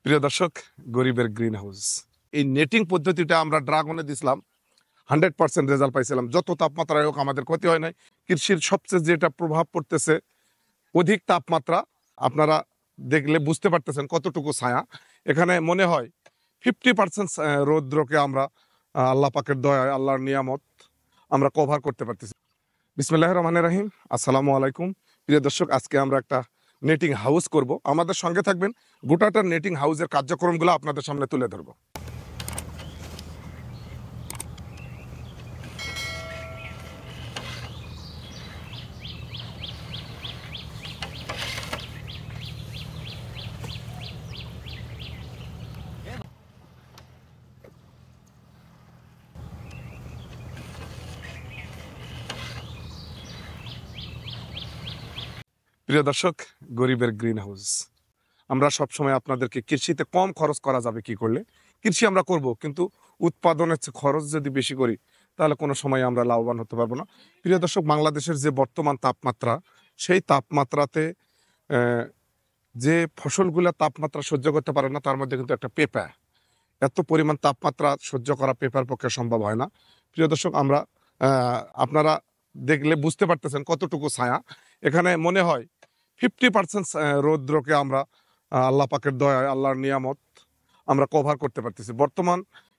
প্রিয় দর্শক, গরিবের গ্রিন হাউস এই নেটিং পদ্ধতিটা আমরা ড্রাগনে দিছিলাম, 100% রেজাল্ট পাইছিলাম। যত তাপমাত্রায় হোক আমাদের ক্ষতি হয় নাই। কৃষির সবচেয়ে যেটা প্রভাব পড়তেছে অধিক তাপমাত্রা। আপনারা দেখলে বুঝতে পারতেছেন কতটুকু ছায়া এখানে। মনে হয় 50% রৌদ্রকে আমরা আল্লাহ পাকের দয়ায়, আল্লাহর নিয়ামত আমরা কভার করতে পারতেছি। বিসমিল্লাহির রহমানির রহিম। আসসালামু আলাইকুম প্রিয় দর্শক, আজকে আমরা একটা নেটিং হাউস করব। আমাদের সঙ্গে থাকবেন, গোটাটা নেটিং হাউসের কার্যক্রমগুলো আপনাদের সামনে তুলে ধরবো। প্রিয় দর্শক, গরিবের গ্রিন হাউস আমরা সবসময় আপনাদেরকে কৃষিতে কম খরচ করা যাবে কি করলে। কৃষি আমরা করব, কিন্তু উৎপাদনের চেয়ে খরচ যদি বেশি করি তাহলে কোনো সময় আমরা লাভবান হতে পারবো না। প্রিয় দর্শক, বাংলাদেশের যে বর্তমান তাপমাত্রা, সেই তাপমাত্রাতে যে ফসলগুলো তাপমাত্রা সহ্য করতে পারে না, তার মধ্যে কিন্তু একটা পেঁপা। এত পরিমাণ তাপমাত্রা সহ্য করা পেঁপার পক্ষে সম্ভব হয় না। প্রিয় দর্শক, আমরা আপনারা দেখলে বুঝতে পারতেছেন কতটুকু ছায়া এখানে। মনে হয় 50% রৌদ্রকে আমরা আল্লাহ পাকের দয়ায়, আল্লাহর নিয়ামত আমরা কভার করতে পারতেছি। বর্তমান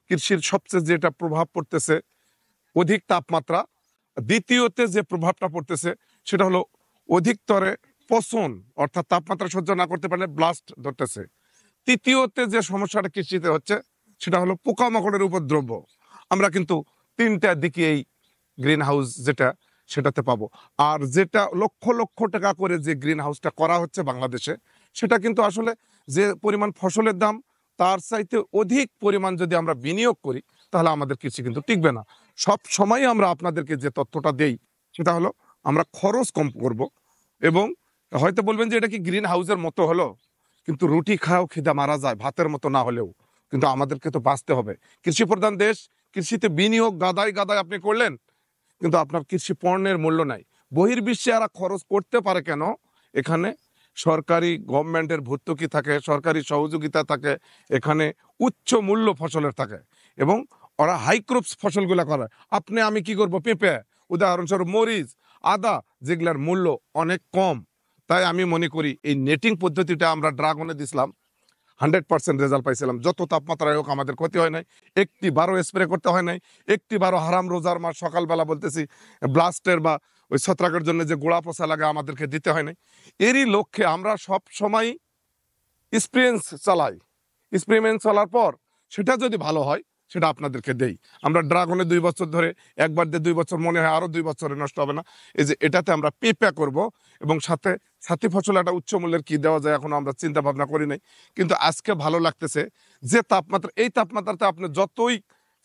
কৃষির সবচেয়ে যেটা প্রভাব পড়তেছে অধিক তাপমাত্রা। দ্বিতীয়তে যে প্রভাবটা পড়তেছে সেটা হলো অধিকতরে পচন, অর্থাৎ তাপমাত্রা সহ্য না করতে পারলে ব্লাস্ট ধরতেছে। তৃতীয়তে যে সমস্যাটা কৃষিতে হচ্ছে সেটা হলো পোকামাকড়ের উপদ্রব। আমরা কিন্তু তিনটা দিকে এই গ্রিন হাউস সেটাতে পাবো। আর যেটা লক্ষ লক্ষ টাকা করে যে গ্রিন হাউসটা করা হচ্ছে বাংলাদেশে, সেটা কিন্তু আসলে যে পরিমাণ ফসলের দাম, তার চাইতে অধিক পরিমাণ যদি আমরা বিনিয়োগ করি তাহলে আমাদের কৃষি কিন্তু টিকবে না। সব সময় আমরা আপনাদেরকে যে তথ্যটা দেই সেটা হলো আমরা খরচ কম করব। এবং হয়তো বলবেন যে এটা কি গ্রিন হাউসের মতো হলো, কিন্তু রুটি খাও খিদা মারা যায়, ভাতের মতো না হলেও কিন্তু আমাদেরকে তো বাঁচতে হবে। কৃষি প্রধান দেশ, কৃষিতে বিনিয়োগ গাদায় গাদায় আপনি করলেন, কিন্তু আপনার কৃষি পণ্যের মূল্য নাই। বহির্বিশ্বে এরা খরচ করতে পারে কেন? এখানে সরকারি গভর্নমেন্টের ভর্তুকি থাকে, সরকারি সহযোগিতা থাকে, এখানে উচ্চ মূল্য ফসলের থাকে এবং ওরা হাইক্রোপস ফসলগুলা করে। আপনি আমি কি করব? পেঁপে, উদাহরণস্বরূপ মরিচ, আদা, যেগুলার মূল্য অনেক কম। তাই আমি মনে করি এই নেটিং পদ্ধতিটা আমরা ড্রাগনে দিছিলাম, 100% রেজাল্ট পাইছিলাম। যত তাপমাত্রায় হোক আমাদের ক্ষতি হয় নাই। একটি বারো স্প্রে করতে হয় নাই। একটি বারো হারাম রোজার মাস সকালবেলা বলতেছি ব্লাস্টের বা ওই ছত্রাকের জন্য যে গোড়া পচা লাগে আমাদেরকে দিতে হয় নাই। এরই লক্ষ্যে আমরা সব সময় এক্সপিরিয়েন্স চালাই। এক্সপেরিমেন্ট চলার পর সেটা যদি ভালো হয় সেটা আপনাদেরকে দেই। আমরা ড্রাগনে 2 বছর ধরে, একবার দিয়ে 2 বছর, মনে হয় আরো 2 বছরে নষ্ট হবে না। এই যে এটাতে আমরা পেঁপা করব এবং সাথে সাথী ফসল একটা উচ্চ মূল্যের কি দেওয়া যায় এখন আমরা চিন্তা ভাবনা করি নাই। কিন্তু আজকে ভালো লাগতেছে যে তাপমাত্রা, এই তাপমাত্রাতে আপনি যতই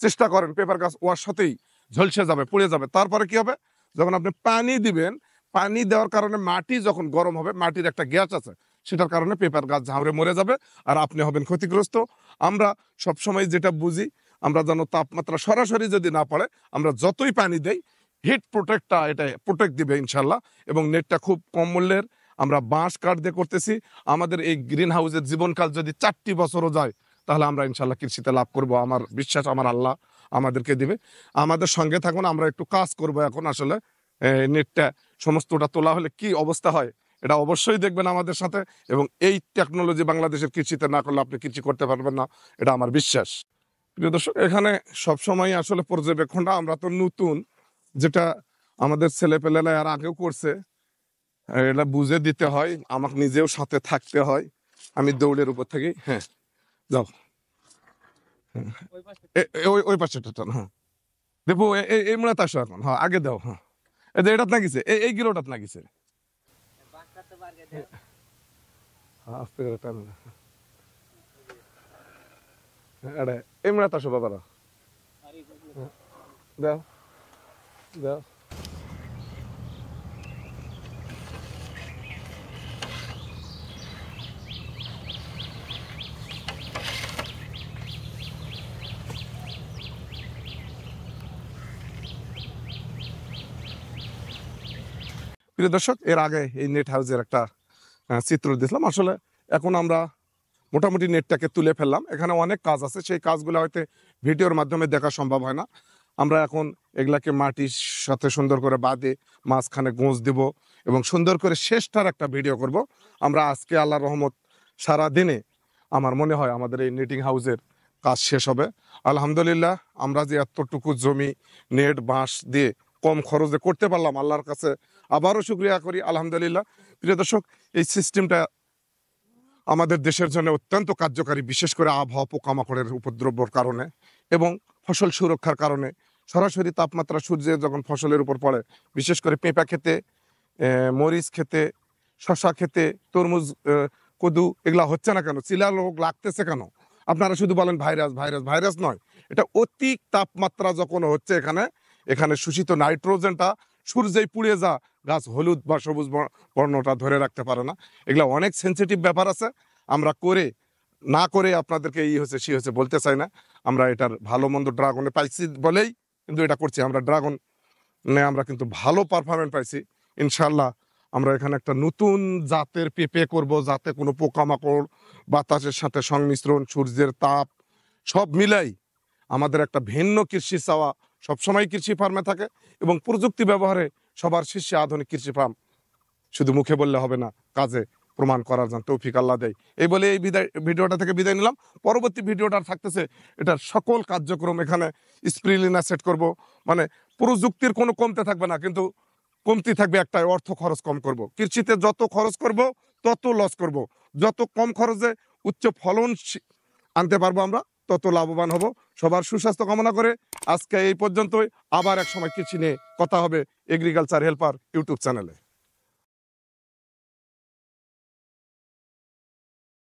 চেষ্টা করেন পেঁপার গাছ ওর সাথেই ঝলসে যাবে, পুড়ে যাবে। তারপরে কি হবে? যখন আপনি পানি দিবেন, পানি দেওয়ার কারণে মাটি যখন গরম হবে, মাটির একটা গ্যাস আছে, সেটার কারণে পেঁপার গাছ ঝাউড়ে মরে যাবে আর আপনি হবেন ক্ষতিগ্রস্ত। আমরা সবসময় যেটা বুঝি, আমরা যেন তাপমাত্রা সরাসরি যদি না পড়ে, আমরা যতই পানি দেই হিট প্রোটেক্টটা এটা প্রোটেক্ট দিবে ইনশাল্লাহ। এবং নেটটা খুব কম মূল্যের, আমরা বাঁশ কাঠ দিয়ে করতেছি। আমাদের এই গ্রিন হাউসের জীবনকাল যদি 4টি বছরও যায় তাহলে আমরা ইনশাল্লাহ কৃষিতে লাভ করব। আমার বিশ্বাস, আমার আল্লাহ আমাদেরকে দিবে। আমাদের সঙ্গে থাকুন, আমরা একটু কাজ করব এখন। আসলে নেটটা সমস্তটা তোলা হলে কি অবস্থা হয় এটা অবশ্যই দেখবেন আমাদের সাথে। এবং এই টেকনোলজি বাংলাদেশের কৃষিতে না করলে আপনি কৃষি করতে পারবেন না, এটা আমার বিশ্বাস। প্রিয় দর্শক, এখানে সবসময় আসলে পর্যবেক্ষণটা, আমরা তো নতুন, যেটা আমাদের ছেলেপেলেরা আর আগেও করছে, এটা বুঝে দিতে হয়, আমাকে নিজেও সাথে থাকতে হয়। আমি দৌড়ের উপর থেকে, হ্যাঁ যাও, ওই পাশেটা টান, হ্যাঁ দেবো। এই মনে আসো এখন, হ্যাঁ আগে দাও, হ্যাঁ এই যে এটাত নাগিছে, এই গিরোটাত নাগিছে। আস্তে করে টান, এই মনে আসো বাবারা, দাও দাও। প্রিয় দর্শক, এর আগে এই নেট হাউসের একটা চিত্র দিয়েছিলাম। আসলে এখন আমরা মোটামুটি নেটটাকে তুলে ফেললাম। এখানে অনেক কাজ আছে, সেই কাজগুলো হয়তো ভিডিওর মাধ্যমে দেখা সম্ভব হয় না। আমরা এখন এগুলাকে মাটির সাথে সুন্দর করে বাঁধে মাঝখানে গোঁজ দেব এবং সুন্দর করে শেষটার একটা ভিডিও করব। আমরা আজকে আল্লাহর রহমত সারা দিনে আমার মনে হয় আমাদের এই নেটিং হাউসের কাজ শেষ হবে আলহামদুলিল্লাহ। আমরা যে এতটুকু জমি নেট বাঁশ দিয়ে কম খরচে করতে পারলাম, আল্লাহর কাছে আবারও শুকরিয়া করি আলহামদুলিল্লাহ। প্রিয় দর্শক, এই সিস্টেমটা আমাদের দেশের জন্য অত্যন্ত কার্যকারী, বিশেষ করে আবহাওয়া পোকামাকড়ের উপদ্রবর কারণে এবং ফসল সুরক্ষার কারণে। সরাসরি তাপমাত্রা সূর্যের যখন ফসলের উপর পড়ে, বিশেষ করে পেঁপা খেতে, মরিচ খেতে, শশা খেতে, তরমুজ, কদু, এগুলা হচ্ছে না কেন? চিলা রোগ লাগতেছে কেন? আপনারা শুধু বলেন ভাইরাস ভাইরাস, ভাইরাস নয়, এটা অতি তাপমাত্রা যখন হচ্ছে এখানে শোষিত নাইট্রোজেনটা সূর্যেই পুড়ে যা গাছ হলুদ বা সবুজ বর্ণটা ধরে রাখতে পারে না। এগুলা অনেক সেন্সিটিভ ব্যাপার আছে। আমরা করে না করে আপনাদেরকে সে হয়েছে বলতে চাই না। আমরা এটার ভালো মন্দ ড্রাগনে পাইছি বলেই কিন্তু এটা করছি। আমরা ড্রাগনে আমরা কিন্তু ভালো পারফরমেন্স পাইছি ইনশাল্লাহ। আমরা এখানে একটা নতুন জাতের পেঁপে করব, যাতে কোনো পোকামাকড়, বাতাসের সাথে সংমিশ্রণ, সূর্যের তাপ সব মিলাই আমাদের একটা ভিন্ন কৃষি চাওয়া সবসময় কৃষি ফার্মে থাকে এবং প্রযুক্তি ব্যবহারে সবার শীর্ষে আধুনিক কৃষি ফার্ম। শুধু মুখে বললে হবে না, কাজে প্রমাণ করার জন্য তৌফিক আল্লাহ দেয়। এই বলে এই ভিডিওটা থেকে বিদায় নিলাম। পরবর্তী ভিডিওটা থাকতেছে এটার সকল কার্যক্রম। এখানে স্প্রিলিনা সেট করব, মানে প্রযুক্তির কোনো কমতে থাকবে না, কিন্তু কমতি থাকবে একটাই, অর্থ খরচ কম করব। কৃষিতে যত খরচ করব তত লস করব, যত কম খরচে উচ্চ ফলন আনতে পারবো আমরা তত লাভবান হব। সবার সুস্বাস্থ্য কামনা করে আজকে এই পর্যন্তই। আবার এক সময় কৃষি নিয়ে কথা হবে এগ্রিকালচার হেল্পার ইউটিউব চ্যানেলে।